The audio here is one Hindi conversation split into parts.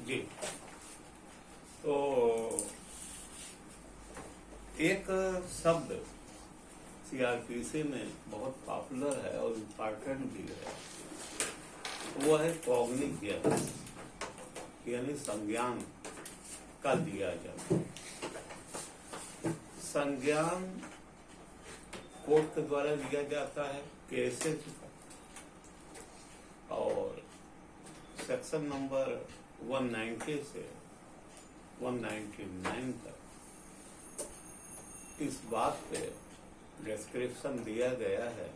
जी। तो एक शब्द सीआरपीसी में बहुत पॉपुलर है और इम्पोर्टेंट भी है, वो है कॉग्निजेंस, यानी संज्ञान का दिया जाना। संज्ञान कोर्ट के द्वारा दिया जाता है केसेस, और सेक्शन नंबर 190 से 199 तक इस बात पे डिस्क्रिप्शन दिया गया है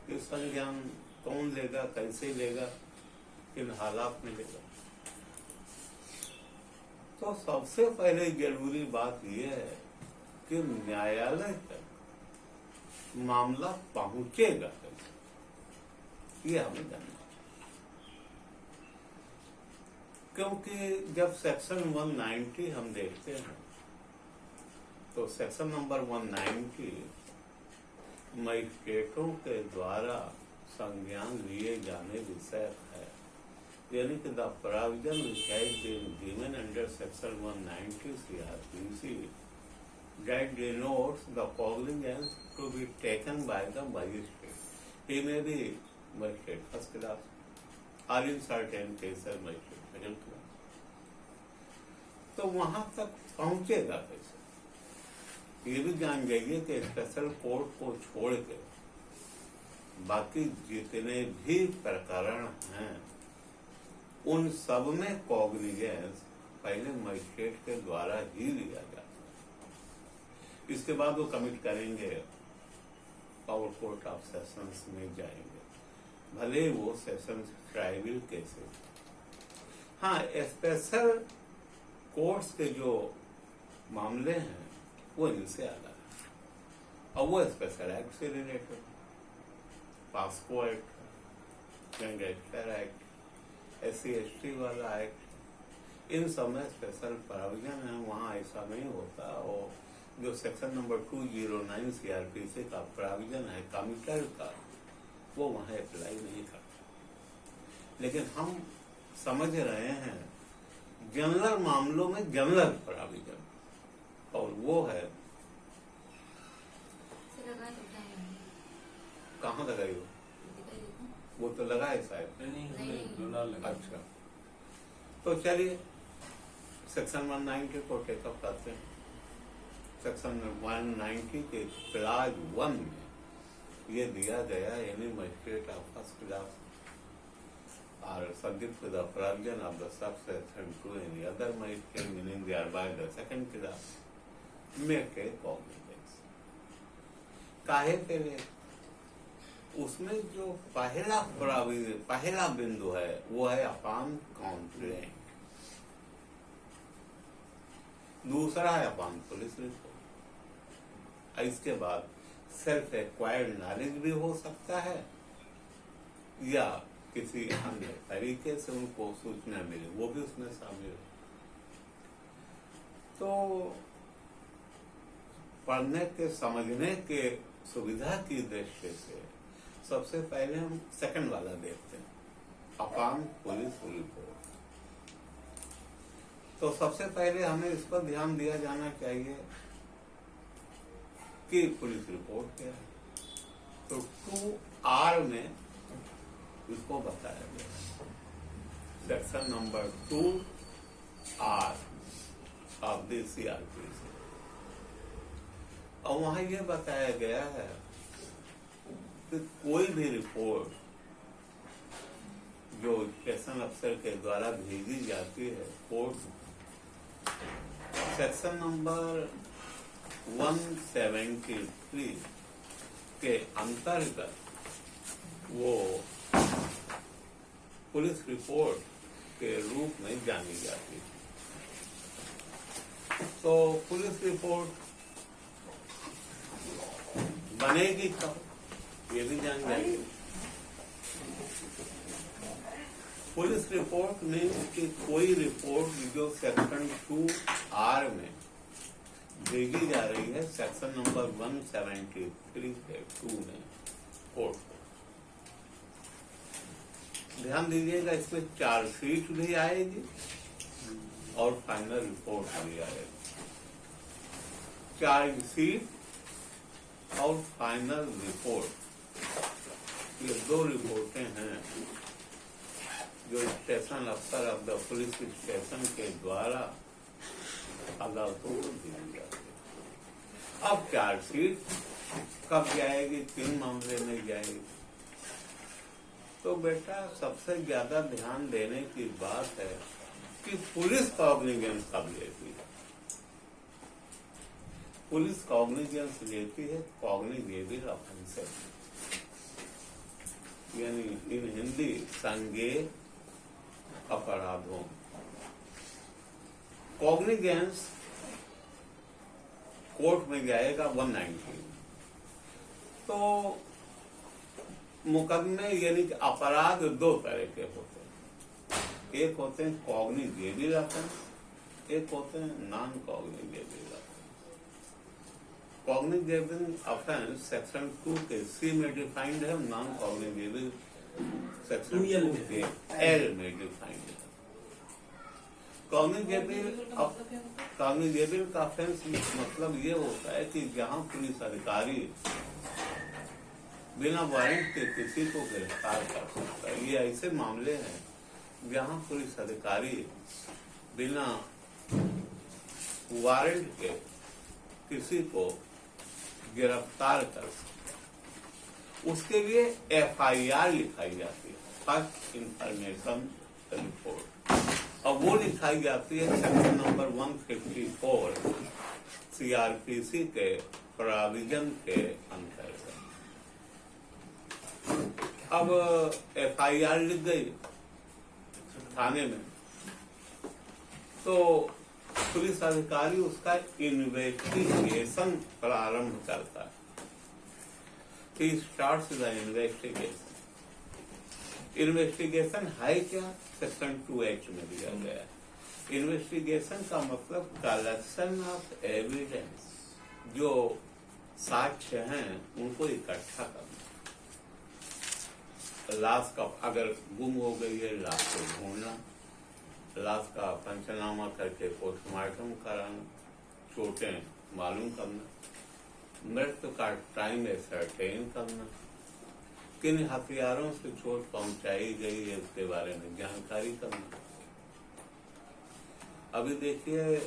कि संज्ञान कौन लेगा, कैसे लेगा, किन हालात में लेगा। तो सबसे पहले जरूरी बात यह है कि न्यायालय तक मामला पहुंचेगा कैसे, ये हमें जानना। क्योंकि जब सेक्शन 190 हम देखते हैं तो सेक्शन नंबर 190 मजिस्ट्रेटों के द्वारा संज्ञान लिए जाने विषय है, यानी कि the provision which has been given under section 190 CRPC that denotes the cognizance to be taken by the magistrate. He may be magistrate first class or in certain cases magistrate second class. तो वहां तक पहुंचेगा कैसे, ये भी जान जाइए कि स्पेशल कोर्ट को छोड़ के बाकी जितने भी प्रकरण हैं उन सब में कॉग्निजेंस पहले मजिस्ट्रेट के द्वारा ही लिया जाता है। इसके बाद वो कमिट करेंगे पावर कोर्ट ऑफ सेशंस में जाएंगे, भले वो सेशंस ट्राइबल केसेस। हाँ, स्पेशल कोर्ट्स के जो मामले हैं वो इनसे अलग है और वो स्पेशल एक्ट से related, POCSO act, gangster act, SC/ST वाला एक्ट, इन सब में स्पेशल प्रोविजन है। वहाँ ऐसा नहीं होता। और जो सेक्शन नंबर 209 CRPC का प्रोविजन है कमिटल का, वो वहाँ अप्लाई नहीं करता। लेकिन हम समझ रहे हैं जनरल मामलों में जनरल प्रोविजन, और वो है कहाँ लगाई हो? वो तो लगा है शायद। अच्छा, तो चलिए सेक्शन 190 को टेकअप करते हैं। सेक्शन 190 के क्लास 1 में ये दिया गया, यानी magistrate of first class are subject to the provision of the subsection 2 and the other magistrate meaning thereby the second class make a cognizance। काहे के लिए? उसमें जो पहला बिंदु है वो है अपॉन कंप्लेंट, दूसरा है अपॉन पुलिस रिपोर्ट, इसके बाद सेल्फ एक्वायर्ड नॉलेज भी हो सकता है या किसी अन्य तरीके से उनको सूचना मिले, वो भी उसमें शामिल है। तो पढ़ने के समझने के सुविधा की दृष्टि से सबसे पहले हम सेकंड वाला देखते हैं, अपॉन पुलिस रिपोर्ट। तो सबसे पहले हमें इस पर ध्यान दिया जाना चाहिए कि पुलिस रिपोर्ट क्या है। तो 2R में इसको बताया गया, section number 2R of the CRPC, और वहां यह बताया गया है कि कोई भी रिपोर्ट जो स्टेशन अफसर के द्वारा भेजी जाती है कोर्ट, सेक्शन नंबर 173 के अंतर्गत वो पुलिस रिपोर्ट के रूप में जानी जाती है। तो पुलिस रिपोर्ट बनेगी कब, ये भी जान जाएगी। पुलिस रिपोर्ट मीन्स कि कोई रिपोर्ट जो सेक्शन 2R में भेजी जा रही है सेक्शन नंबर 173 के 2 में कोर्ट, ध्यान दीजिएगा, इसमें चार्जशीट भी आएगी और फाइनल रिपोर्ट भी आएगी। चार्जशीट और फाइनल रिपोर्ट, ये दो रिपोर्टें हैं जो स्टेशन अफसर ऑफ द पुलिस स्टेशन के द्वारा अदालतों को दी जाती है। अब चार्जशीट कब जाएगी, किन मामले में जाएगी? तो बेटा सबसे ज्यादा ध्यान देने की बात है कि पुलिस कॉग्निजेंस कब लेती है। पुलिस कॉग्निजेंस लेती है कॉग्निजेबल ऑफेंसेस, यानी इन हिंदी संज्ञेय अपराधों। कॉग्निजेंस कोर्ट में जाएगा 190। तो मुकदमे यानी कि अपराध दो तरह के होते हैं, एक होते हैं कॉग्निजेबल ऑफेंस, एक होते हैं non cognizable offence. Cognizable offence section 2 के सी में डिफाइंड है, नॉन कॉग्निजेबल सेक्शन 2 के एल में डिफाइंड है। कॉग्निजेबल का ऑफेंस मतलब ये होता है कि जहां पुलिस अधिकारी बिना वारंट के किसी को गिरफ्तार कर सकता है। ये ऐसे मामले हैं जहां पुलिस अधिकारी बिना वारंट के किसी को गिरफ्तार कर सकता है। उसके लिए FIR लिखाई जाती है, फर्स्ट इंफॉर्मेशन रिपोर्ट, और वो लिखाई जाती है सेक्शन नंबर 154 CRPC के प्रोविजन के अंतर्गत। अब FIR लिख गई थाने में, तो पुलिस अधिकारी उसका इन्वेस्टिगेशन प्रारंभ करता है। He starts the investigation। Investigation है क्या, सेक्शन 2H में दिया गया है। इन्वेस्टिगेशन का मतलब कलेक्शन ऑफ एविडेंस, जो साक्ष्य हैं उनको इकट्ठा करना। लाश का अगर गुम हो गई है, लाश को ढूंढना, लाश का पंचनामा करके पोस्टमार्टम कराना, चोटें मालूम करना, मृत्यु का टाइम एसर्टेन करना, किन हथियारों से चोट पहुंचाई गई है उसके बारे में जानकारी करना। अभी देखिए,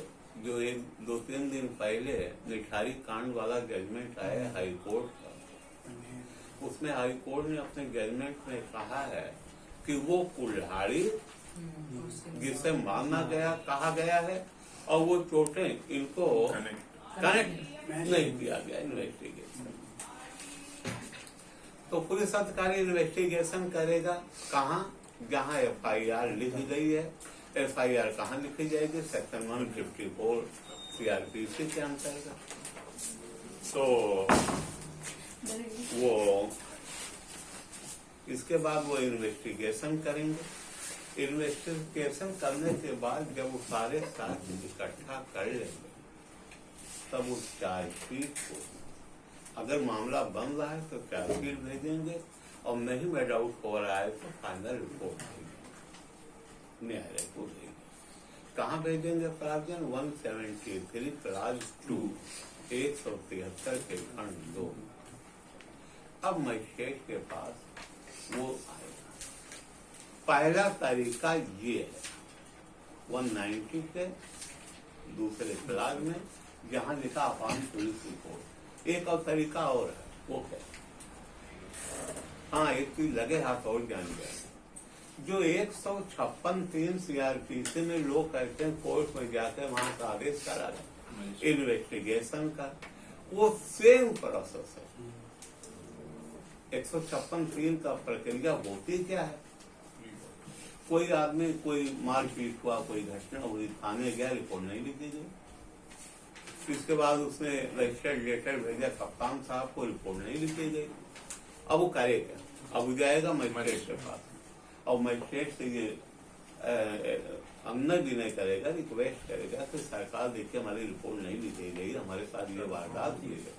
जो 1-2-3 दिन पहले निठारी कांड वाला जजमेंट आया हाई कोर्ट का, उसमें हाई कोर्ट ने अपने जजमेंट में कहा है कि वो कुल्हाड़ी जिसे मारना गया कहा गया है और वो चोटें इनको कनेक्ट नहीं किया गया इन्वेस्टिगेशन। तो पुलिस अधिकारी इन्वेस्टिगेशन करेगा कहाँ, जहाँ FIR लिखी गई है। FIR कहाँ लिखी जाएगी, सेक्शन 154 CRPC के अंतर्गत। तो वो इसके बाद वो इन्वेस्टिगेशन करेंगे। इन्वेस्टिगेशन करने के बाद जब वो सारे साक्ष्य इकट्ठा कर लेंगे, तब उस चार्जशीट को, अगर मामला बन रहा है तो चार्जशीट भेजेंगे, और नहीं में डाउट हो रहा है तो फाइनल रिपोर्ट भेजेंगे, न्यायालय को भेजेंगे। कहाँ भेजेंगे? प्रावधान 173 क्लास 2 173 के खंड 2। अब मजिस्ट्रेट के पास वो आएगा। पहला तरीका ये है 190 के दूसरे क्लास में, जहां लिखा अपॉन पुलिस रिपोर्ट। एक और तरीका और है, वो क्या? हाँ, एक चीज लगे हाथ और जान गया, जो 156(3) CRPC में लोग कहते हैं कोर्ट में जाकर वहां का आदेश करा दें इन्वेस्टिगेशन का, वो सेम प्रोसेस है। 156(3) का प्रक्रिया होती क्या है? कोई आदमी, कोई मारपीट हुआ, कोई घटना हुई, थाने गया, रिपोर्ट नहीं लिखी गई। इसके बाद उसने रजिस्टर्ड लेटर भेजा कप्तान साहब को, रिपोर्ट नहीं लिखी गई। अब वो करेगा, अब जाएगा मजिस्ट्रेट के पास, और मजिस्ट्रेट से ये अन्य भी नहीं करेगा, रिक्वेस्ट करेगा कि सरकार देखिए हमारी रिपोर्ट नहीं लिखी गई, हमारे साथ ये वारदात हुई है,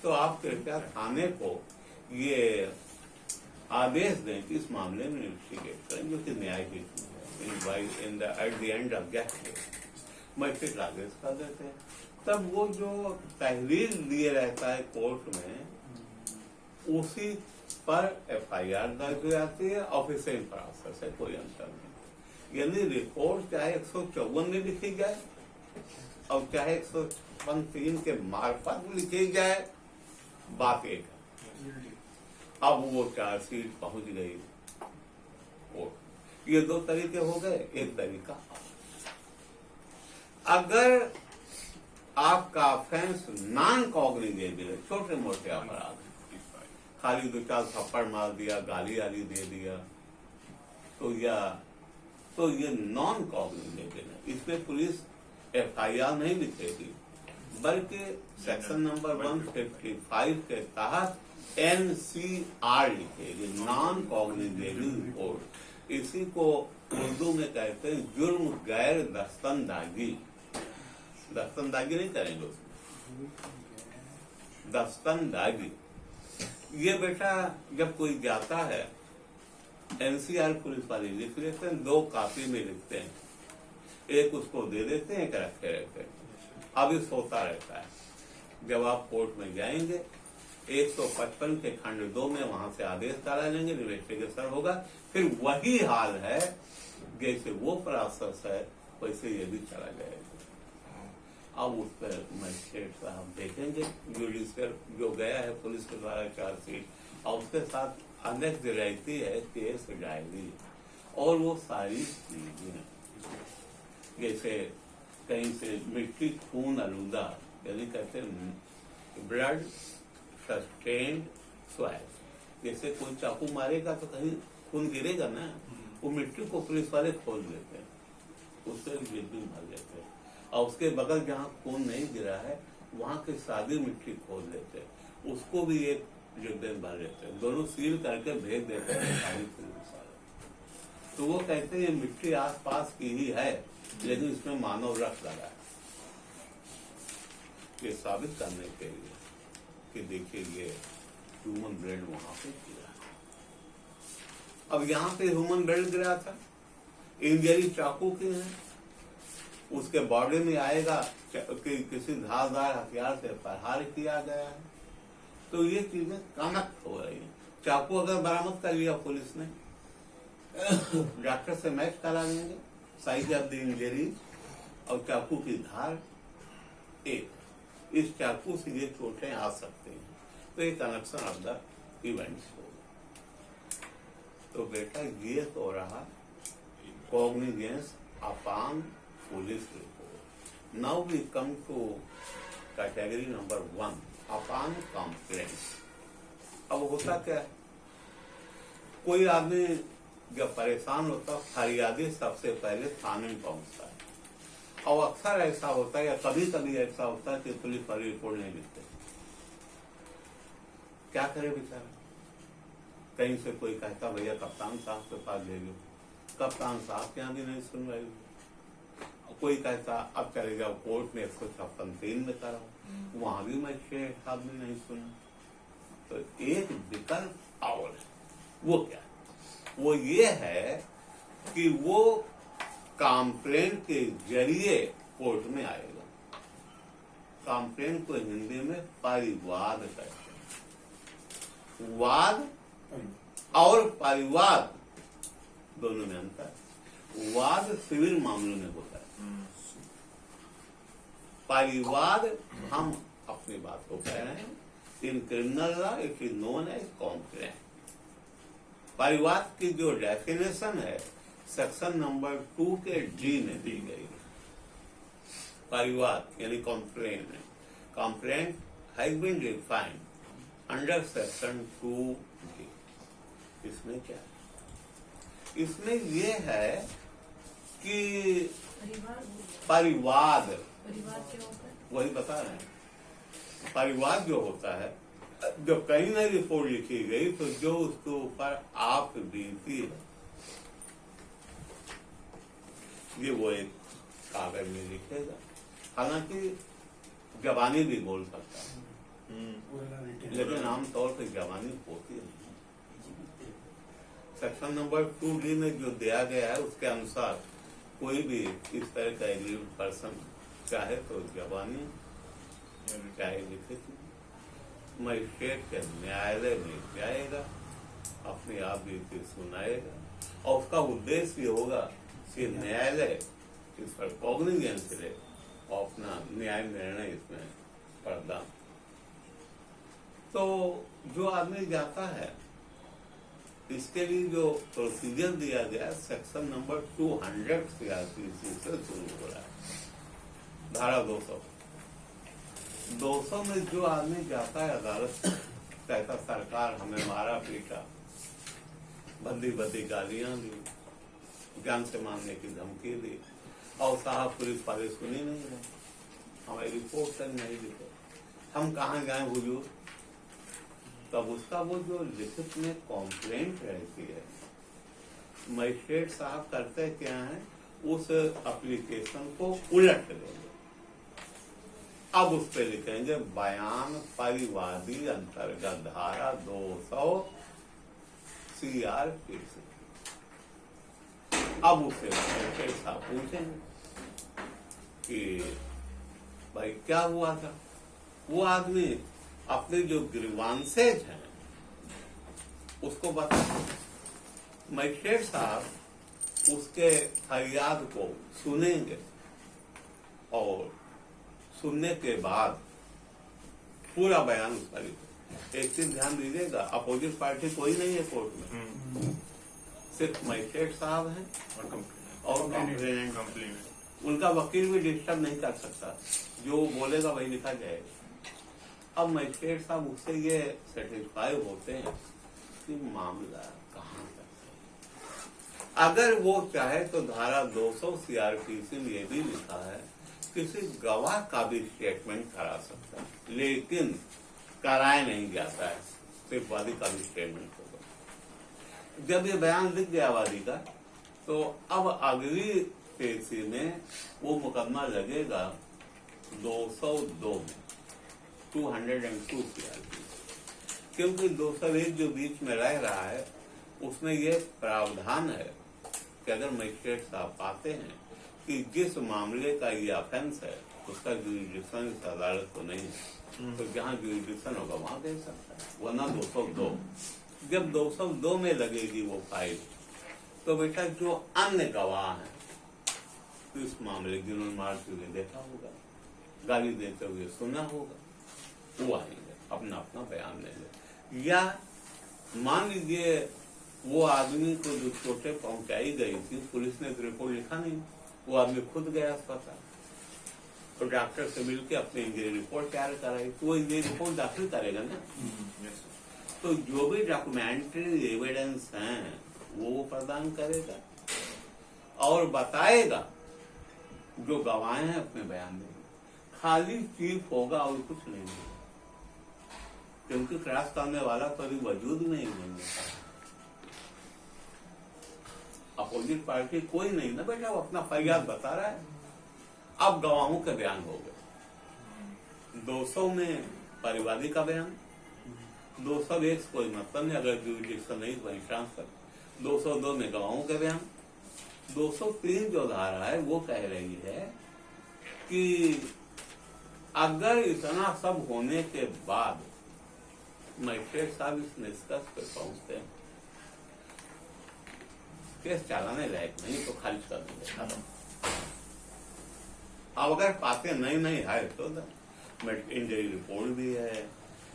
तो आप कृपया थाने को ये आदेश दें कि इस मामले में इन्वेस्टिगेट करें, जो कि न्यायिक में at the end of that magistrate आदेश कर देते हैं। तब वो जो तहरीर दिए रहता है कोर्ट में, उसी पर FIR दर्ज हो जाती है। ऑफिशियल प्रोसेस है, कोई अंतर नहीं। यानी रिपोर्ट चाहे 154 में लिखी जाए और चाहे 153 के मार्फत लिखी जाए, बात एक है। अब वो चार्जशीट पहुंच गई कोर्ट। ये दो तरीके हो गए। एक तरीका, अगर आपका ऑफेंस नॉन कॉग्निजेबल है, छोटे मोटे अपराध, खाली दो चार थप्पड़ मार दिया, गाली आली दे दिया, तो ये नॉन कॉग्निजेबल है। इसमें पुलिस FIR नहीं लिखेगी, बल्कि सेक्शन नंबर 155 के तहत NCR लिखेगी, नॉन कॉग्निजेबल रिपोर्ट। इसी को उर्दू में कहते हैं जुर्म गैर दस्तंदाजी। दस्तंदाजी नहीं करेंगे उसमें, दस्तंदाजी। ये बेटा जब कोई जाता है, NCR पुलिस वाले लिख लेते हैं, 2 कॉपी में लिखते हैं, एक उसको दे देते हैं, एक रखे रहते हैं। अब ये सोता रहता है। जब आप कोर्ट में जाएंगे, 155 के खंड 2 में वहां से आदेश करा लेंगे, इन्वेस्टिगेशन होगा। फिर वही हाल है, जैसे वो प्रोसेस है वैसे ये भी चला जाएगा। अब उस पर मजिस्ट्रेट साहब देखेंगे, जुडिशियल जो गया है पुलिस के द्वारा चार्जशीट, और उसके साथ अनेक्स रहती है केस डायरी और वो सारी चीजें, जैसे कहीं से मिट्टी खून आलूदा, यानी कहते हैं ब्लड सस्टेन्ड स्वैप। जैसे कोई चाकू मारेगा तो कहीं खून गिरेगा ना, वो मिट्टी को पुलिस वाले खोल देते हैं, उससे भी मार देते हैं। और उसके बगल जहाँ खून नहीं गिरा है, वहां की सादी मिट्टी खोल देते हैं, उसको भी एक डिब्बे में भर लेते हैं, दोनों सील करके भेज देते हैं सारी पुलिस वाले। तो वो कहते हैं ये मिट्टी आस पास की ही है, लेकिन इसमें मानव रस लगा है, ये साबित करने के लिए कि देखिए ये ह्यूमन ब्लड वहां पे गिरा। अब यहाँ पे ह्यूमन ब्लड गिरा था, इंजरी चाकू की है, उसके बॉडी में आएगा कि किसी धारदार हथियार से प्रहार किया गया है। तो ये चीजें कनेक्ट हो रही है। चाकू अगर बरामद कर लिया पुलिस ने, डॉक्टर से मैच करा लेंगे साइज ऑफ द इंजरी और चाकू की धार एक, इस चाकू से ये चोटें आ सकती हैं, तो ये कनेक्शन ऑफ द इवेंट्स होगा। तो बेटा ये तो रहा cognizance upon police report. Now we come to category number 1, upon complaint. अब होता क्या है, कोई आदमी जब परेशान होता, फरियादी सबसे पहले थाने में पहुंचता है। और अक्सर ऐसा होता है या कभी कभी ऐसा होता है कि पुलिस वाले रिपोर्ट नहीं लिखते। क्या करे बेचारा, कहीं से कोई कहता भैया कप्तान साहब के पास ले लो, कप्तान साहब के यहाँ भी नहीं सुन रही। कोई कहता अब चले जाओ कोर्ट में 156 में कराओ, वहां भी मजिस्ट्रेट साहब ने नहीं सुना। तो एक विकल्प और है, वो क्या है? वो ये है कि वो कंप्लेंट के जरिए कोर्ट में आएगा। कंप्लेंट को हिंदी में परिवाद कहते हैं। वाद और परिवाद दोनों में अंतर है। वाद सिविल मामलों में होता है, परिवाद हम अपनी बात को कह रहे हैं। In criminal law it is known as complaint. परिवाद की जो डेफिनेशन है सेक्शन नंबर 2 के D में दी गई है। परिवाद यानी complaint, complaint has been defined under section 2D। इसमें क्या है? इसमें ये है कि परिवाद क्या होता है? वही बता रहे हैं। परिवाद जो होता है, जब कहीं ना रिपोर्ट लिखी गई तो जो उसके ऊपर आप बीती है, ये वो एक कागज में लिखेगा। हालांकि जबानी भी बोल सकता है, लेकिन आमतौर पर जबानी होती नहीं। सेक्शन नंबर 2D में जो दिया गया है उसके अनुसार कोई भी इस तरह का एग्रीड पर्सन चाहे तो जवानी चाहे लिखित मजिस्ट्रेट के न्यायालय में जाएगा, अपने आप भी सुनाएगा और उसका उद्देश्य ये होगा कि न्यायालय इस पर कॉग्निजेंस ले और अपना न्याय निर्णय इसमें प्रदान। तो जो आदमी जाता है इसके लिए जो प्रोसीजर दिया गया सेक्शन नंबर 200 CRPC से शुरू हो रहा है। धारा 200 में जो आदमी जाता है अदालत, कहता सरकार हमें मारा पीटा, भद्दी भद्दी गालियां दी, जान से मारने की धमकी दी और साहब पुलिस वाले सुनी नहीं रहे, हमारी रिपोर्ट तक नहीं लिखे, हम कहाँ जाए हुजूर। तब उसका वो जो लिखित में कॉम्प्लेंट रहती है, मजिस्ट्रेट साहब करते क्या है, उस एप्लीकेशन को उलट देंगे। अब उस पर लिखेंगे बयान परिवादी अंतर्गत धारा 200 CRPC। अब उसे मजिस्ट्रेट साहब पूछेंगे कि भाई क्या हुआ था। वो आदमी अपने जो ग्रीवांसेज हैं उसको बता, मजिस्ट्रेट साहब उसके फरियाद को सुनेंगे और सुनने के बाद पूरा बयान उसका लिखेंगे। एक चीज ध्यान दीजिएगा, अपोजिट पार्टी कोई नहीं है कोर्ट में, सिर्फ मजिस्ट्रेट साहब हैं और कंप्लेनेंट। उनका वकील भी डिस्टर्ब नहीं कर सकता, जो बोलेगा वही लिखा जाएगा। अब मजिस्ट्रेट साहब उससे ये सेटिस्फाई होते हैं कि मामला कहाँ तक। अगर वो चाहे तो धारा 200 CRPC में ये भी लिखा है किसी गवाह का भी स्टेटमेंट करा सकता है, लेकिन कराया नहीं जाता है, सिर्फ वादी का भी स्टेटमेंट होगा। जब ये बयान लिख गया वादी का, तो अब अगली पेशी में वो मुकदमा लगेगा 202 में 202 CRPC, क्योंकि 201 जो बीच में रह रहा है उसमें ये प्रावधान है कि अगर मजिस्ट्रेट साहब पाते हैं कि जिस मामले का ये ऑफेंस है उसका जुरिडिक्शन इस अदालत को नहीं है, तो जहाँ जुरिडिक्शन होगा वहां दे सकता है, वरना 202। जब 202 में लगेगी वो फाइल, तो बेटा जो अन्य गवाह हैं तो इस मामले जिन्होंने मारते हुए देखा होगा, गाली देते हुए सुना होगा, वो आएंगे अपना अपना बयान देंगे। या मान लीजिए वो आदमी को जो चोटें पहुंचाई गई थी, पुलिस ने रिपोर्ट लिखा नहीं, वो आदमी खुद गया अस्पताल, तो डॉक्टर से मिलकर अपनी इंजरी रिपोर्ट तैयार कराई, तो वो इंजरी रिपोर्ट दाखिल करेगा ना। तो जो भी डॉक्यूमेंट्री एविडेंस हैं वो प्रदान करेगा और बताएगा, जो गवाह हैं अपने बयान देंगे। खाली चीफ होगा और कुछ नहीं होगा, क्योंकि क्रॉस करने वाला कभी वजूद नहीं होगा। अपोजिट पार्टी कोई नहीं ना बेटा, वो अपना फरियाद बता रहा है। अब गवाहों के बयान हो गए। 200 में परिवादी का बयान, 201 कोई मतलब नहीं, अगर जुरिडिक्शन नहीं तो वही ट्रांसफर। 202 में गवाहों के बयान। 203 जो धारा है वो कह रही है कि अगर इतना सब होने के बाद मजिस्ट्रेट साहब इस निष्कर्ष पर पहुंचते हैं केस चलाने लायक नहीं तो खारिज कर देंगे, खत्म। अब अगर पाते नहीं है तो इंजरी रिपोर्ट भी है,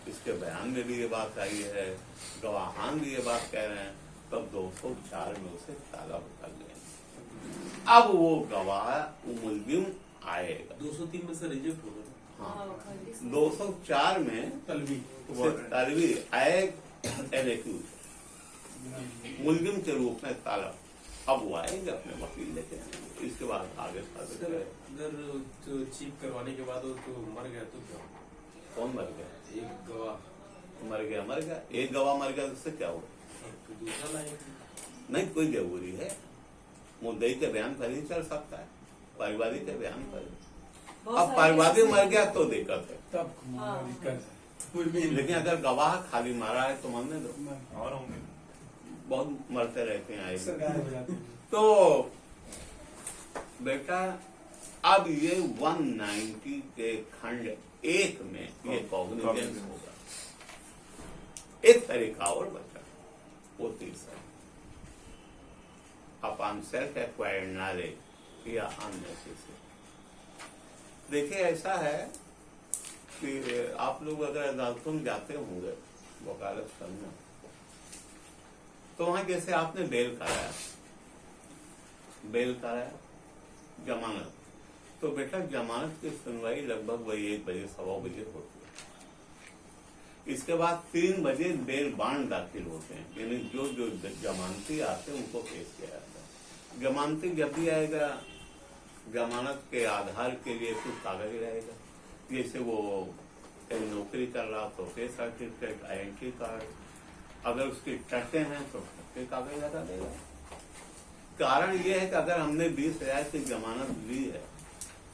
इसके बयान में भी ये बात आई है, गवाहान भी ये बात कह रहे हैं, तब 204 में उसे ताला कर लेंगे। अब वो गवाह मुलजिम आएगा। 203 में से रिजेक्ट होगा। हाँ, 204 में तलवी आए एनएक्यूज मुलजिम के रूप में ताला। अब वो आएंगे अपने वकील लेके आएंगे, इसके बाद आगे अगर तो चीफ करवाने के बाद वो तो मर गया तो क्या? कौन मर गया? एक गवाह मर गया। एक गवाह मर गया, उससे क्या हुआ? तो दूसरा लाएंगे नहीं, कोई जरूरी है मुद्दई के बयान पर ही चल सकता है, परिवादी के बयान पर। अब परिवादी मर गया तो दिक्कत है, तब दिक्कत है। लेकिन अगर गवाह खाली मारा है तो मानने दो। और होंगे बहुत मरते रहते हैं आए दिन। सरकार हो जाती है। तो बेटा अब ये 190 के खंड एक में ये कॉग्निजेंस होगा। एक तरीका और बचा, वो तीसरा अपॉन सेल्फ एक्वायर्ड नॉलेज या अननेसेसरी। देखिए ऐसा है कि आप लोग अगर अदालतों में जाते होंगे वकालत करने, तो वहां जैसे आपने बेल कराया जमानत, तो बेटा जमानत की सुनवाई लगभग वही 1 बजे 1:15 बजे होती है। इसके बाद 3 बजे बेल बांड दाखिल होते हैं, यानी जो जो जमानती आते हैं उनको पेश किया जाता है। जमानती जब भी आएगा, जमानत के आधार के लिए कुछ कागज रहेगा, जैसे वो कहीं नौकरी कर रहा तो पे सर्टिफिकेट, आईडेंटिटी कार्ड, अगर उसकी टट्टे हैं तो टट्टे कागज लगा देगा। कारण ये है कि अगर हमने 20,000 की जमानत ली है,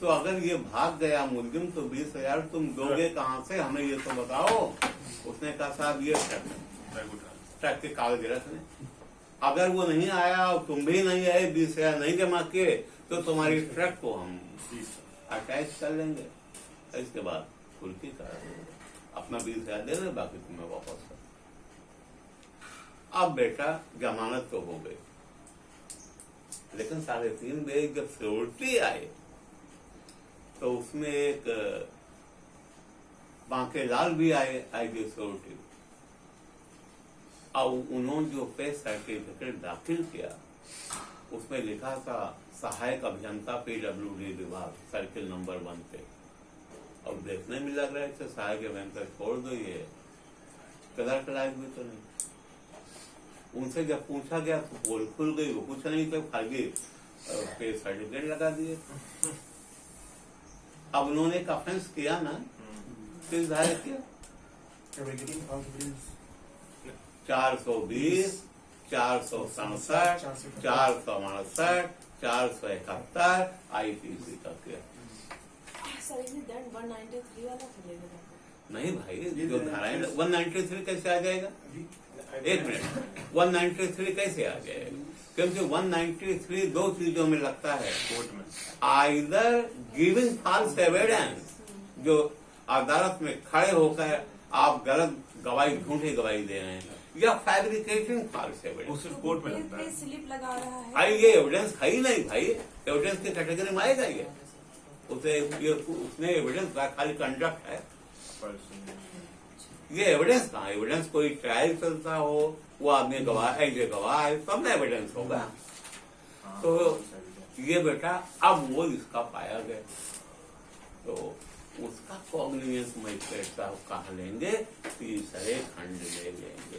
तो अगर ये भाग गया मुलजिम तो 20,000 तुम दोगे कहाँ से, हमें ये तो बताओ। उसने कहा साहब ये ट्रक के कागज रख लें, अगर वो नहीं आया और तुम भी नहीं आए, 20,000 नहीं जमा किए, तो तुम्हारी ट्रक को हम अटैच कर लेंगे। इसके बाद कुर्की कर अपना 20,000 दे दे, बाकी तुम्हें वापस कर। अब बेटा जमानत तो हो गई, लेकिन 3.5 बजे जब सिक्योरिटी आए तो उसमें एक बांकेलाल भी आए आईजी सिक्योरिटी। अब उन्होंने जो पे सर्टिफिकेट दाखिल किया उसमें लिखा था सहायक अभियंता PWD विभाग, सर्किल नंबर 1 पे। अब देखने में लग रहा है सहायक अभियंता छोड़ दो, ये क्लर्क लायक भी तो नहीं। उनसे जब पूछा गया तो पोल खुल गई, वो कुछ नहीं तो खाली पे सर्टिफिकेट लगा दिए। अब उन्होंने एक ऑफेंस किया ना, किस धारा किया? 420, 467, 469, 471 IPC का किया। दंड 193 वाला खुलेगा। नहीं भाई, जो धाराएं 193 कैसे आ जाएगा? एक मिनट, 193 कैसे आ जाएगा? क्योंकि 193 दो चीजों में लगता है, कोर्ट में आइदर गिविंग फॉल्स एविडेंस, जो अदालत में खड़े होकर आप गलत गवाही, झूठी गवाही दे रहे हैं, या फैब्रिकेटिंग फॉल्स एविडेंस। कोर्ट में लगता है। स्लिप लगा रहा है। भाई ये एविडेंस है ही नहीं भाई, एविडेंस की कैटेगरी में आएगा ये? उसने एविडेंस खाली कंडक्ट है, ये एविडेंस कहाँ? एविडेंस कोई ट्रायल चलता हो, वो आदमी गवाह है, ये गवाह है, तब ना एविडेंस होगा। तो ये बेटा अब वो इसका पाया गया, तो उसका कॉग्निजेंस मजिस्ट्रेट साहब कहाँ लेंगे? तीसरे खंड ले लेंगे।